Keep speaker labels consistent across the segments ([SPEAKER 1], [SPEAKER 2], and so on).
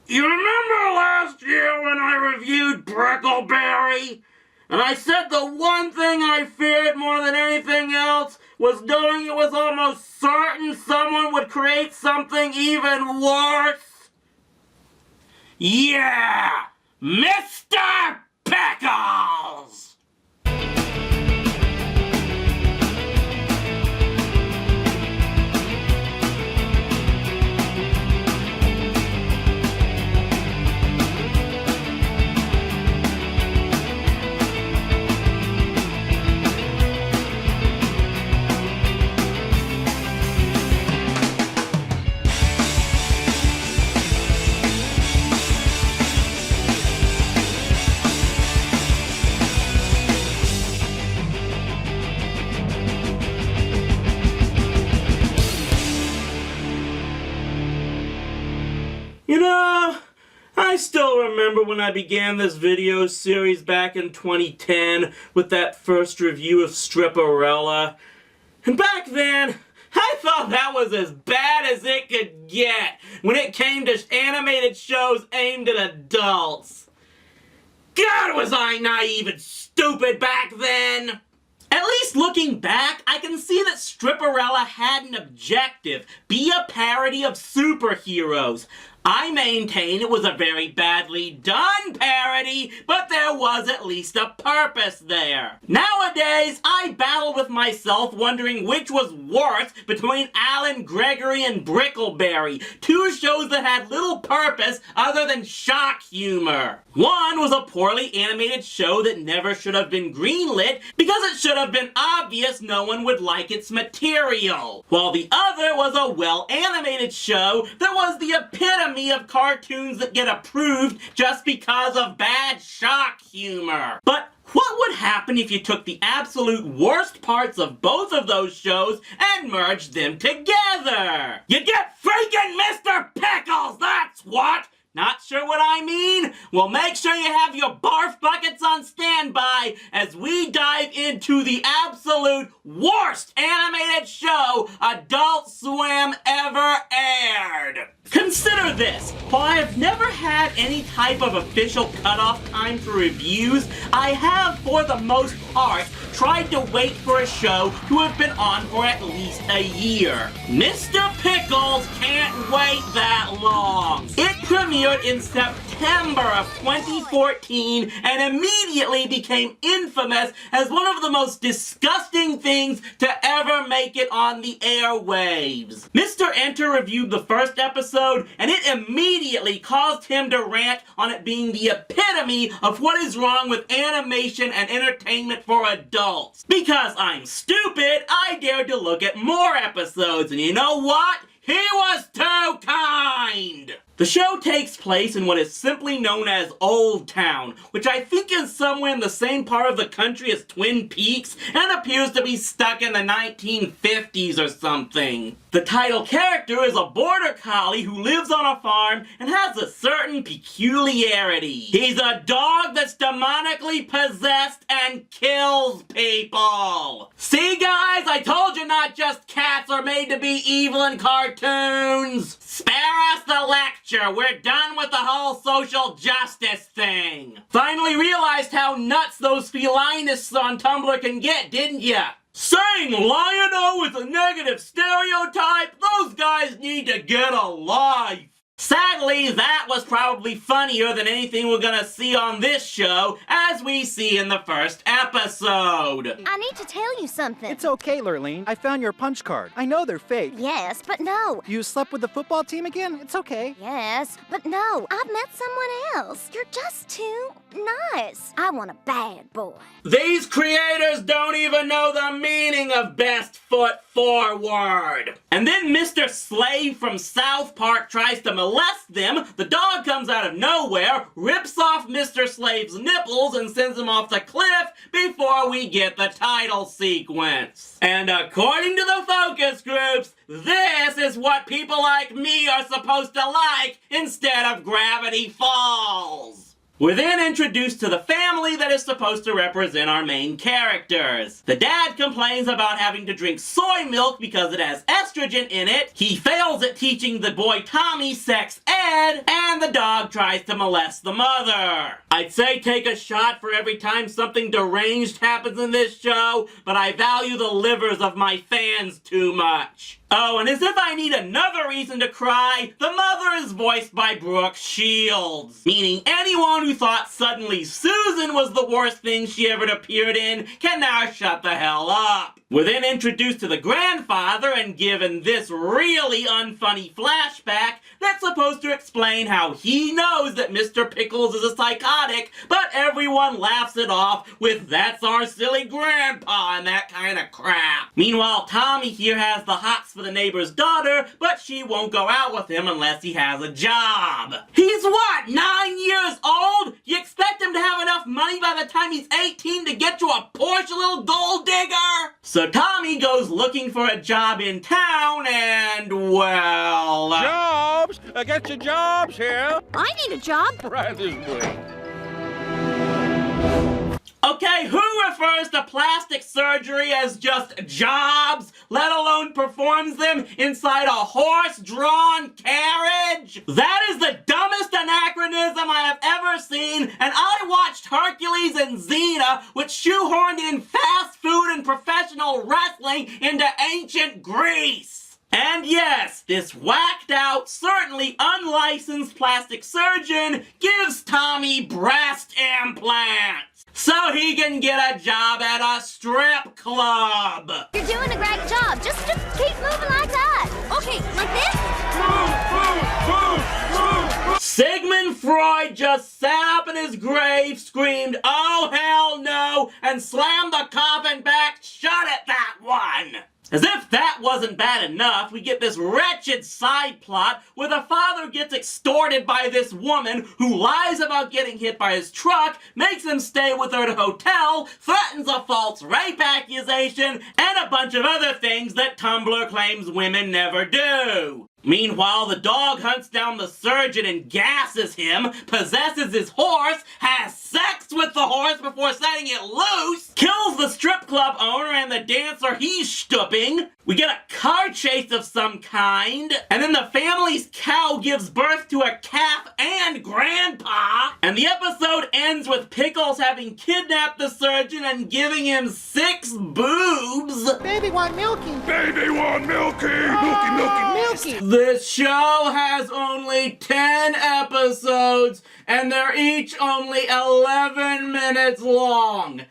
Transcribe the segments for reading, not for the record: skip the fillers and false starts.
[SPEAKER 1] You remember last year when I reviewed Brickleberry? And I said the one thing I feared more than anything else was knowing it was almost certain someone would create something even worse? Yeah! Mr. Pickles! You know, I still remember when I began this video series back in 2010 with that first review of Stripperella. And back then, I thought that was as bad as it could get when it came to animated shows aimed at adults. God, was I naive and stupid back then! At least looking back, I can see that Stripperella had an objective: be a parody of superheroes. I maintain it was a very badly done parody, but there was at least a purpose there. Nowadays, I battle with myself wondering which was worse between Alan Gregory and Brickleberry, two shows that had little purpose other than shock humor. One was a poorly animated show that never should have been greenlit because it should have been obvious no one would like its material, while the other was a well-animated show that was the epitome of cartoons that get approved just because of bad shock humor. But what would happen if you took the absolute worst parts of both of those shows and merged them together? You'd get freaking Mr. Pickles, that's what! Not sure what I mean? Well, make sure you have your barf buckets on standby as we dive into the absolute worst animated show Adult Swim ever aired. Consider this. While I have never had any type of official cutoff time for reviews, I have, for the most part, tried to wait for a show to have been on for at least a year. Mr. Pickles can't wait that long. It premiered in September of 2014 and immediately became infamous as one of the most disgusting things to ever make it on the airwaves. Mr. Enter reviewed the first episode, and it immediately caused him to rant on it being the epitome of what is wrong with animation and entertainment for adults. Because I'm stupid, I dared to look at more episodes, and you know what? He was too kind! The show takes place in what is simply known as Old Town, which I think is somewhere in the same part of the country as Twin Peaks and appears to be stuck in the 1950s or something. The title character is a border collie who lives on a farm and has a certain peculiarity. He's a dog that's demonically possessed and kills people. See guys, I told you not just cats are made to be evil in cartoons. Spare us the lecture. We're done with the whole social justice thing. Finally realized how nuts those felinists on Tumblr can get, didn't ya? Saying lion-o is a negative stereotype? Those guys need to get a life. Sadly, that was probably funnier than anything we're gonna see on this show, as we see in the first episode.
[SPEAKER 2] I need to tell you something.
[SPEAKER 3] It's okay, Lurleen. I found your punch card. I know they're fake.
[SPEAKER 2] Yes, but no.
[SPEAKER 3] You slept with the football team again? It's okay.
[SPEAKER 2] Yes, but no. I've met someone else. You're just too nice. I want a bad boy.
[SPEAKER 1] These creators don't even know the meaning of best foot forward. And then Mr. Slave from South Park tries to molest them. The dog comes out of nowhere, rips off Mr. Slave's nipples, and sends him off the cliff before we get the title sequence. And according to the focus groups, this is what people like me are supposed to like instead of Gravity Falls. We're then introduced to the family that is supposed to represent our main characters. The dad complains about having to drink soy milk because it has estrogen in it, he fails at teaching the boy Tommy sex ed, and the dog tries to molest the mother. I'd say take a shot for every time something deranged happens in this show, but I value the livers of my fans too much. Oh, and as if I need another reason to cry, the mother is voiced by Brooke Shields. Meaning anyone who thought Suddenly Susan was the worst thing she ever appeared in can now shut the hell up. We're then introduced to the grandfather and given this really unfunny flashback that's supposed to explain how he knows that Mr. Pickles is a psychotic, but everyone laughs it off with "that's our silly grandpa" and that kind of crap. Meanwhile, Tommy here has the hots for the neighbor's daughter, but she won't go out with him unless he has a job. He's what, 9 years old? You expect him to have enough money by the time he's 18 to get you a Porsche, little gold digger? So Tommy goes looking for a job in town and, well...
[SPEAKER 4] Jobs! Get your jobs here!
[SPEAKER 2] I need a job.
[SPEAKER 4] Right this way.
[SPEAKER 1] Okay, who refers to plastic surgery as just jobs, let alone performs them inside a horse-drawn carriage? That is the dumbest anachronism I have ever seen, and I watched Hercules and Xena, which shoehorned in fast food and professional wrestling into ancient Greece. And yes, this whacked-out, certainly unlicensed plastic surgeon gives Tommy breast implants so he can get a job at a strip club.
[SPEAKER 2] You're doing a great job. Just keep moving like that. Okay, like this?
[SPEAKER 1] Sigmund Freud just sat up in his grave, screamed, "Oh, hell no," and slammed the coffin back shut at that one. As if that wasn't bad enough, we get this wretched side plot where the father gets extorted by this woman who lies about getting hit by his truck, makes him stay with her at a hotel, threatens a false rape accusation, and a bunch of other things that Tumblr claims women never do. Meanwhile, the dog hunts down the surgeon and gasses him, possesses his horse, has sex with the horse before setting it loose, kills the strip club owner and the dancer he's stooping. We get a car chase of some kind, and then the family's cow gives birth to a calf and grandpa, and the episode ends with Pickles having kidnapped the surgeon and giving him 6 boobs.
[SPEAKER 3] Baby want milky.
[SPEAKER 4] Baby want milky! Milky, milky,
[SPEAKER 3] Milky.
[SPEAKER 1] This show has only 10 episodes, and they're each only 11 minutes long.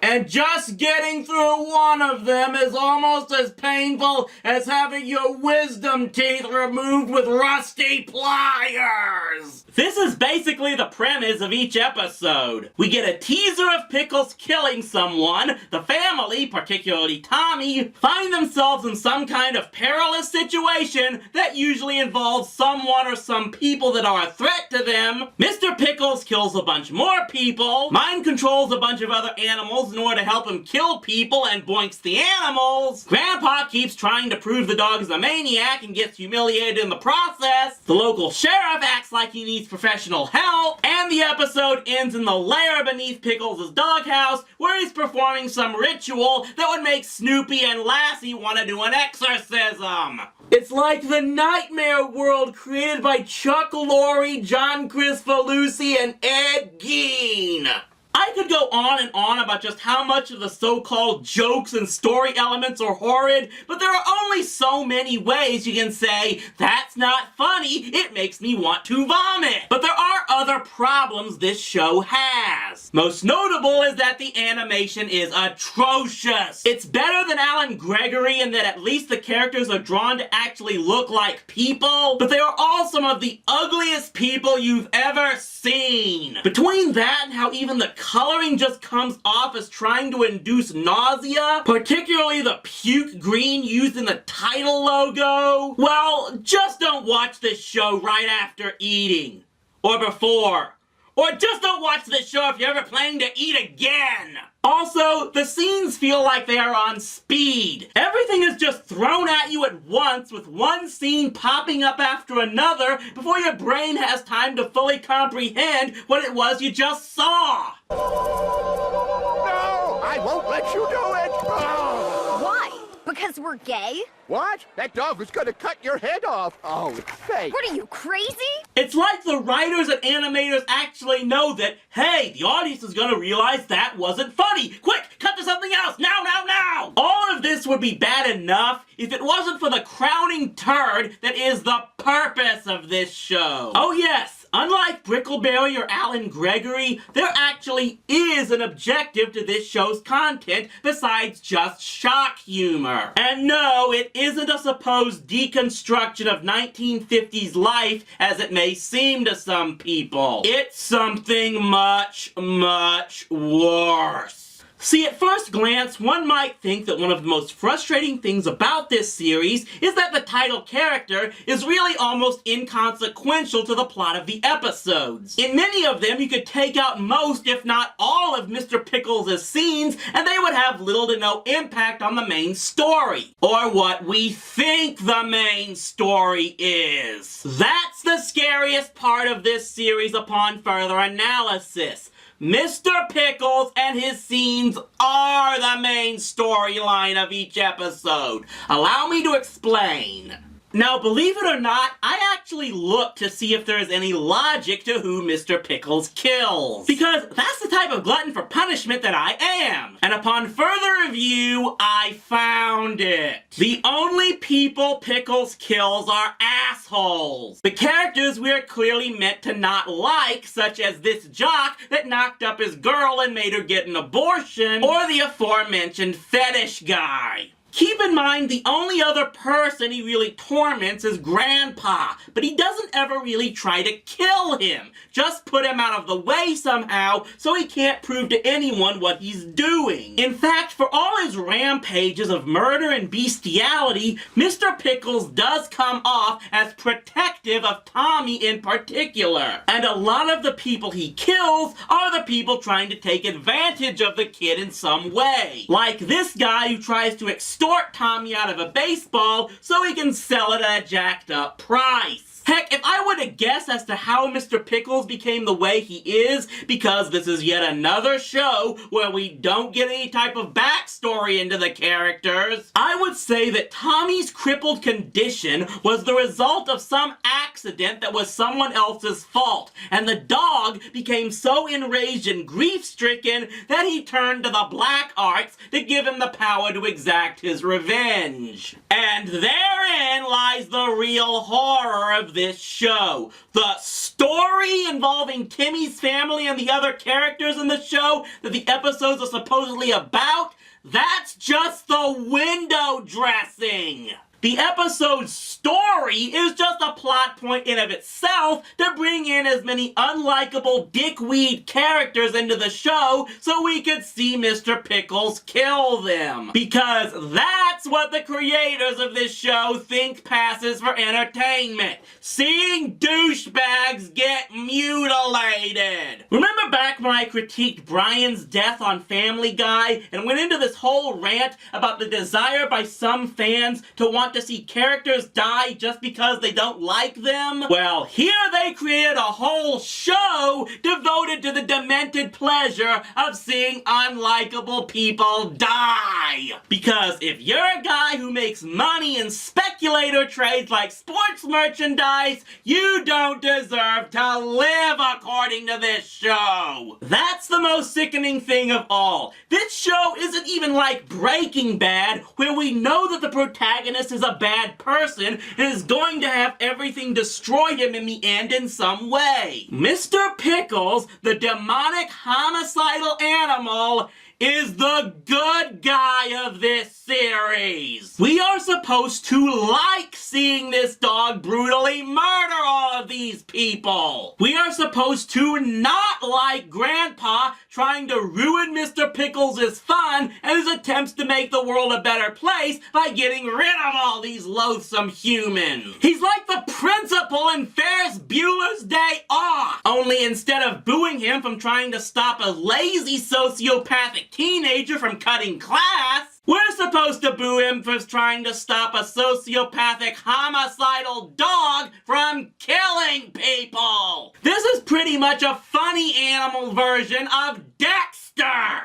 [SPEAKER 1] And just getting through one of them is almost as painful as having your wisdom teeth removed with rusty pliers. This is basically the premise of each episode. We get a teaser of Pickles killing someone, the family, particularly Tommy, find themselves in some kind of perilous situation that usually involves someone or some people that are a threat to them. Mr. Pickles kills a bunch more people, mind controls a bunch of other animals in order to help him kill people and boinks the animals. Grandpa keeps trying to prove the dog is a maniac and gets humiliated in the process. The local sheriff acts like he needs professional help. And the episode ends in the lair beneath Pickles' doghouse where he's performing some ritual that would make Snoopy and Lassie want to do an exorcism. It's like the nightmare world created by Chuck Lorre, John Cristoforetti, and Ed Gein. I could go on and on about just how much of the so-called jokes and story elements are horrid, but there are only so many ways you can say, "That's not funny, it makes me want to vomit." But there are other problems this show has. Most notable is that the animation is atrocious. It's better than Alan Gregory in that at least the characters are drawn to actually look like people, but they are all some of the ugliest people you've ever seen. Between that and how even the coloring just comes off as trying to induce nausea, particularly the puke green used in the title logo, well, just don't watch this show right after eating, or before, Or just don't watch this show if you're ever planning to eat again! Also, the scenes feel like they are on speed. Everything is just thrown at you at once, with one scene popping up after another before your brain has time to fully comprehend what it was you just saw.
[SPEAKER 5] No! I won't let you do it! Oh.
[SPEAKER 2] Why? Because we're gay?
[SPEAKER 5] What? That dog was gonna cut your head off. Oh, it's fake.
[SPEAKER 2] What are you, crazy?
[SPEAKER 1] It's like the writers and animators actually know that, hey, the audience is gonna realize that wasn't funny. Quick, cut to something else, now, now, now! All of this would be bad enough if it wasn't for the crowning turd that is the purpose of this show. Oh yes, unlike Brickleberry or Alan Gregory, there actually is an objective to this show's content besides just shock humor. And no, it isn't a supposed deconstruction of 1950s life as it may seem to some people. It's something much, much worse. See, at first glance, one might think that one of the most frustrating things about this series is that the title character is really almost inconsequential to the plot of the episodes. In many of them, you could take out most, if not all, of Mr. Pickles' scenes, and they would have little to no impact on the main story. Or what we think the main story is. That's the scariest part of this series upon further analysis. Mr. Pickles and his scenes are the main storyline of each episode. Allow me to explain. Now, believe it or not, I actually looked to see if there is any logic to who Mr. Pickles kills. Because that's the type of glutton for punishment that I am. And upon further review, I found it. The only people Pickles kills are assholes. The characters we are clearly meant to not like, such as this jock that knocked up his girl and made her get an abortion, or the aforementioned fetish guy. Keep in mind, the only other person he really torments is Grandpa, but he doesn't ever really try to kill him. Just put him out of the way somehow so he can't prove to anyone what he's doing. In fact, for all his rampages of murder and bestiality, Mr. Pickles does come off as protective of Tommy in particular. And a lot of the people he kills are the people trying to take advantage of the kid in some way. Like this guy who tries to extort Tommy out of a baseball so he can sell it at a jacked up price. Heck, if I were to guess as to how Mr. Pickles became the way he is, because this is yet another show where we don't get any type of backstory into the characters, I would say that Tommy's crippled condition was the result of some accident that was someone else's fault, and the dog became so enraged and grief-stricken that he turned to the black arts to give him the power to exact his revenge. And therein lies the real horror of this show. The story involving Timmy's family and the other characters in the show that the episodes are supposedly about, that's just the window dressing. The episode's story is just a plot point in of itself to bring in as many unlikable dickweed characters into the show so we could see Mr. Pickles kill them. Because that's what the creators of this show think passes for entertainment. Seeing douchebags get mutilated. Remember back when I critiqued Brian's death on Family Guy and went into this whole rant about the desire by some fans to want to see characters die just because they don't like them? Well, here they created a whole show devoted to the demented pleasure of seeing unlikable people die. Because if you're a guy who makes money in speculator trades like sports merchandise, you don't deserve to live according to this show. That's the most sickening thing of all. This show isn't even like Breaking Bad, where we know that the protagonist is a bad person and is going to have everything destroy him in the end in some way. Mr. Pickles, the demonic homicidal animal, is the good guy of this series. We are supposed to like seeing this dog brutally murder all of these people. We are supposed to not like Grandpa trying to ruin Mr. Pickles' fun and his attempts to make the world a better place by getting rid of all these loathsome humans. He's like the principal in Ferris Bueller's Day Off, only instead of booing him from trying to stop a lazy sociopathic teenager from cutting class, we're supposed to boo him for trying to stop a sociopathic homicidal dog from killing people. This is pretty much a funny animal version of Dexter.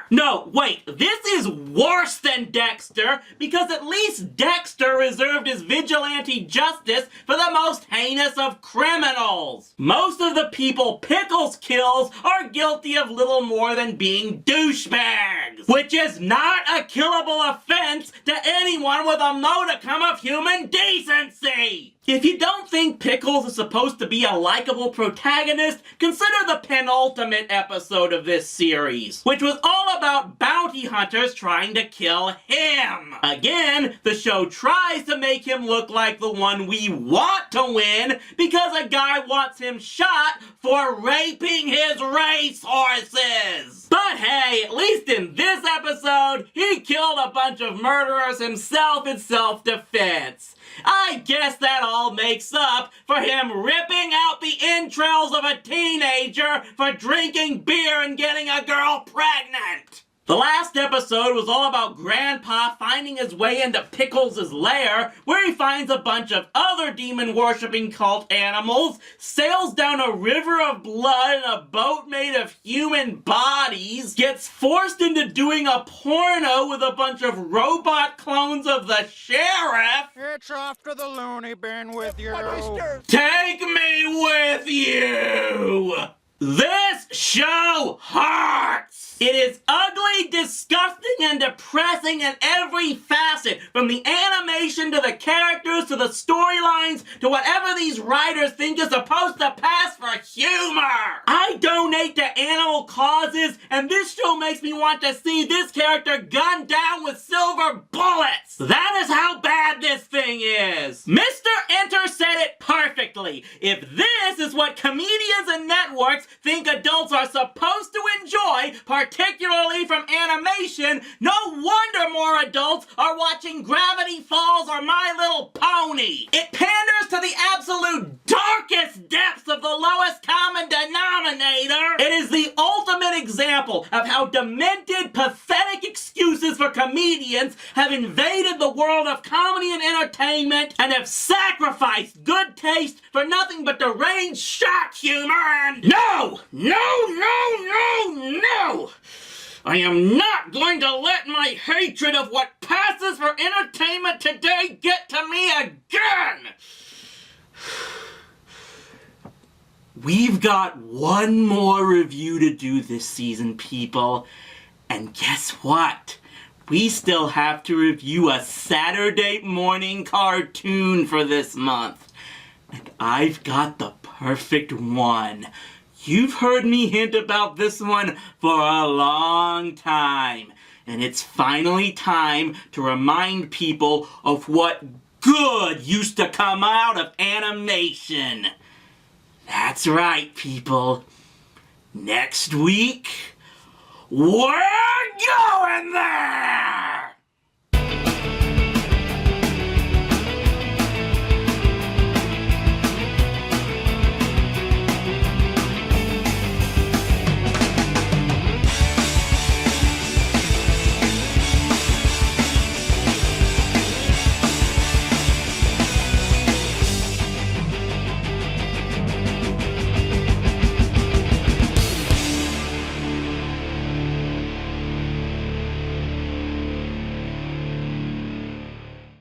[SPEAKER 1] No, wait, this is worse than Dexter, because at least Dexter reserved his vigilante justice for the most heinous of criminals. Most of the people Pickles kills are guilty of little more than being douchebags, which is not a killable offense to anyone with a modicum of human decency. If you don't think Pickles is supposed to be a likable protagonist, consider the penultimate episode of this series, which was all about bounty hunters trying to kill him. Again, the show tries to make him look like the one we want to win because a guy wants him shot for raping his racehorses. But hey, at least in this episode, he killed a bunch of murderers himself in self-defense. I guess that all makes up for him ripping out the entrails of a teenager for drinking beer and getting a girl pregnant. The last episode was all about Grandpa finding his way into Pickles' lair, where he finds a bunch of other demon-worshipping cult animals, sails down a river of blood in a boat made of human bodies, gets forced into doing a porno with a bunch of robot clones of the sheriff.
[SPEAKER 4] It's off to the loony bin with you.
[SPEAKER 1] Take me with you! This show hurts! It is ugly, disgusting, and depressing in every facet, from the animation to the characters to the storylines to whatever these writers think is supposed to pass for humor. I donate to animal causes, and this show makes me want to see this character gunned down with silver bullets. That is how bad this thing is. Mr. Enter said it perfectly. If this is what comedians and networks think adults are supposed to enjoy, particularly from animation, no wonder more adults are watching Gravity Falls or My Little Pony. It panders to the absolute darkest depths of the lowest common denominator. It is the ultimate example of how demented, pathetic excuses for comedians have invaded the world of comedy and entertainment and have sacrificed good taste for nothing but deranged shock humor and... No! I am not going to let my hatred of what passes for entertainment today get to me again! We've got one more review to do this season, people. And guess what? We still have to review a Saturday morning cartoon for this month. And I've got the perfect one. You've heard me hint about this one for a long time. And it's finally time to remind people of what good used to come out of animation. That's right, people. Next week, we're going there!